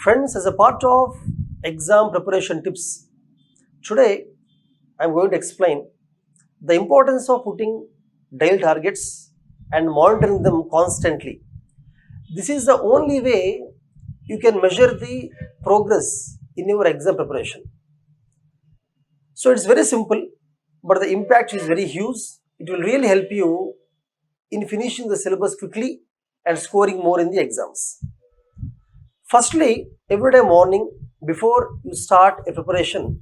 Friends, as a part of exam preparation tips, today I am going to explain the importance of putting daily targets and monitoring them constantly. This is the only way you can measure the progress in your exam preparation. So it's very simple, but the impact is very huge. It will really help you in finishing the syllabus quickly and scoring more in the exams. Firstly, every day morning before you start a preparation,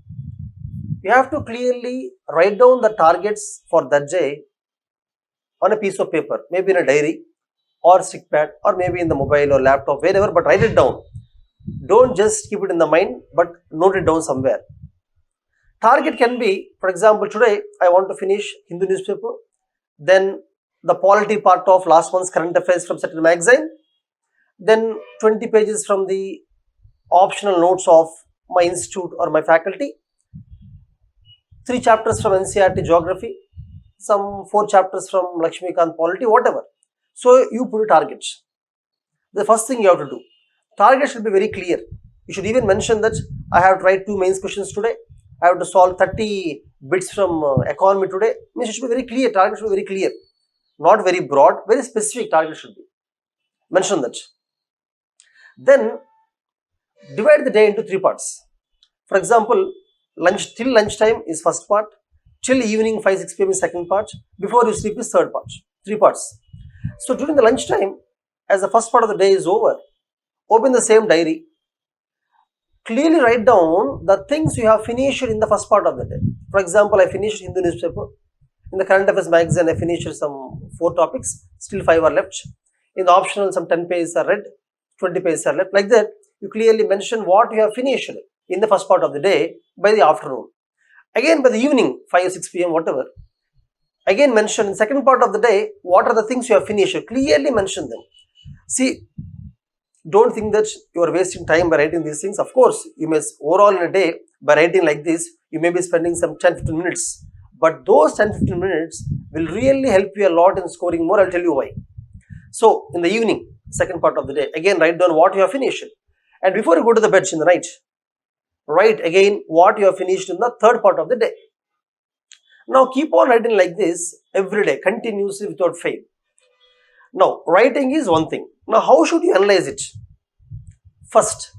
you have to clearly write down the targets for that day on a piece of paper, maybe in a diary or stick pad or maybe in the mobile or laptop, wherever, but write it down. Don't just keep it in the mind, but note it down somewhere. Target can be, for example, today I want to finish Hindu newspaper, then the polity part of last month's current affairs from certain magazine, then 20 pages from the optional notes of my institute or my faculty, 3 chapters from NCERT geography, some 4 chapters from Lakshmikant polity, whatever. So you put a target. The first thing you have to do, target should be very clear. You should even mention that I have to write 2 mains questions today. I have to solve 30 bits from economy today. Means it should be very clear. Target should be very clear. Not very broad, very specific target should be. Mention that. Then divide the day into 3 parts. For example, till lunchtime is first part, till evening 5-6 p.m. is second part, before you sleep is third part. 3 parts. So during the lunchtime, as the first part of the day is over, open the same diary. Clearly write down the things you have finished in the first part of the day. For example, I finished Hindu newspaper. In the current affairs magazine, I finished some 4 topics. Still 5 are left. In the optional, some 10 pages are read. 20 pages are left. Like that, you clearly mention what you have finished in the first part of the day by the afternoon. Again, by the evening, 5-6 p.m., whatever. Again, mention in the second part of the day, what are the things you have finished. Clearly mention them. See, don't think that you are wasting time by writing these things. Of course, you may overall in a day, by writing like this, you may be spending some 10-15 minutes. But those 10-15 minutes will really help you a lot in scoring more. I'll tell you why. So, in the evening, second part of the day, again write down what you have finished. And before you go to the bed in the night, write again what you have finished in the third part of the day. Now, keep on writing like this every day, continuously without fail. Now, writing is one thing. Now, how should you analyze it? First,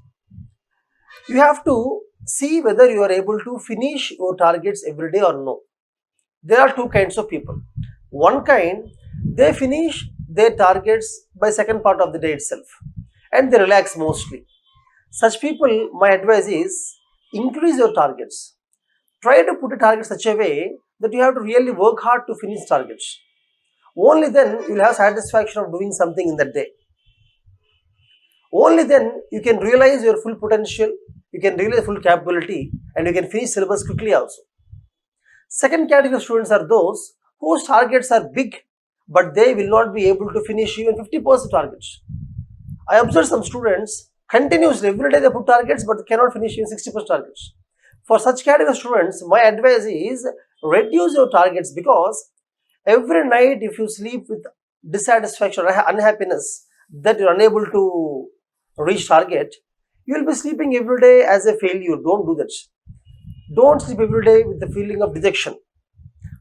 you have to see whether you are able to finish your targets every day or no. There are 2 kinds of people. One kind, they finish their targets by second part of the day itself and they relax mostly. Such people, my advice is increase your targets. Try to put a target such a way that you have to really work hard to finish targets. Only then you will have satisfaction of doing something in that day. Only then you can realize your full potential, you can realize full capability and you can finish syllabus quickly also. Second category of students are those whose targets are big but they will not be able to finish even 50% targets. I observe some students continuously every day they put targets but they cannot finish even 60% targets. For such category of students, my advice is reduce your targets because every night if you sleep with dissatisfaction or unhappiness that you are unable to reach target, you will be sleeping every day as a failure. Don't do that. Don't sleep every day with the feeling of dejection.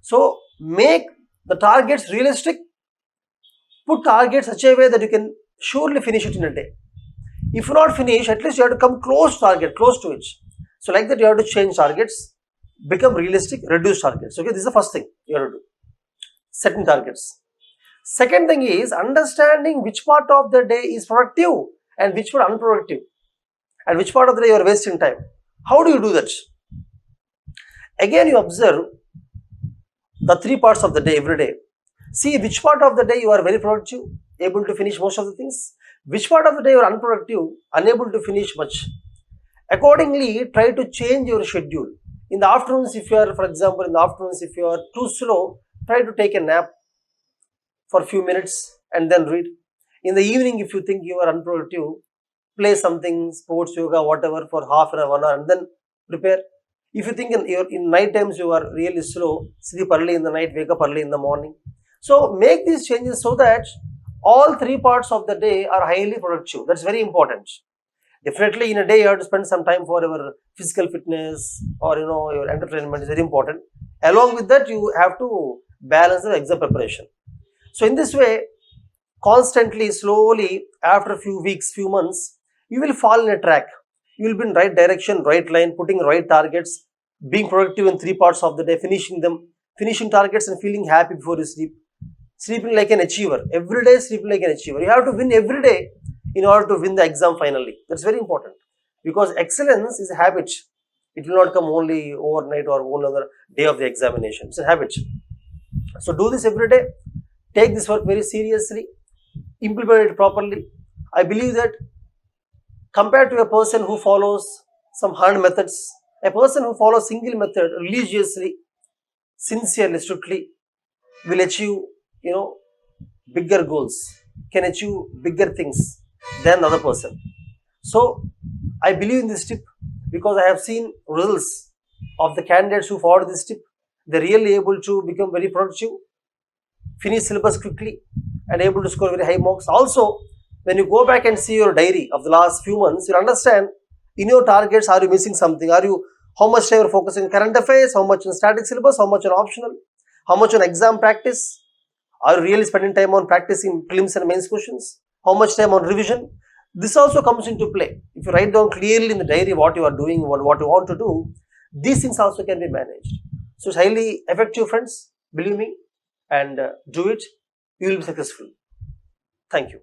So make the targets realistic. Put targets such a way that you can surely finish it in a day. If you not finish, at least you have to come close to target, close to it. So like that you have to change targets, become realistic, reduce targets. Okay, this is the first thing you have to do. Setting targets. Second thing is understanding which part of the day is productive and which part unproductive and which part of the day you are wasting time. How do you do that? Again, you observe the 3 parts of the day every day. See which part of the day you are very productive, able to finish most of the things. Which part of the day you are unproductive, unable to finish much. Accordingly, try to change your schedule. In the afternoons, if you are, for example, in the afternoons, if you are too slow, try to take a nap for a few minutes and then read. In the evening, if you think you are unproductive, play something, sports, yoga, whatever for half an hour, 1 hour and then prepare. If you think in night times you are really slow, sleep early in the night, wake up early in the morning. So make these changes so that all 3 parts of the day are highly productive. That's very important. Definitely in a day you have to spend some time for your physical fitness or your entertainment is very important. Along with that, you have to balance the exam preparation. So in this way, constantly, slowly, after a few weeks, few months, you will fall in a track. You will be in right direction, right line, putting right targets, being productive in 3 parts of the day, finishing them, finishing targets and feeling happy before you sleep. Sleeping like an achiever. Every day sleeping like an achiever. You have to win every day in order to win the exam finally. That's very important. Because excellence is a habit. It will not come only overnight or one other day of the examination. It's a habit. So do this every day. Take this work very seriously. Implement it properly. I believe that compared to a person who follows some 100 methods, a person who follows single method religiously, sincerely, strictly, will achieve, bigger goals, can achieve bigger things than the other person. So I believe in this tip because I have seen results of the candidates who followed this tip. They're really able to become very productive, finish syllabus quickly, and able to score very high marks. Also, when you go back and see your diary of the last few months, you'll understand in your targets, are you missing something? How much time you're focusing on current affairs, how much on static syllabus, how much on optional, how much on exam practice? Are you really spending time on practicing prelims and mains questions? How much time on revision? This also comes into play. If you write down clearly in the diary what you are doing, what you want to do, these things also can be managed. So it's highly effective, friends. Believe me, and do it. You will be successful. Thank you.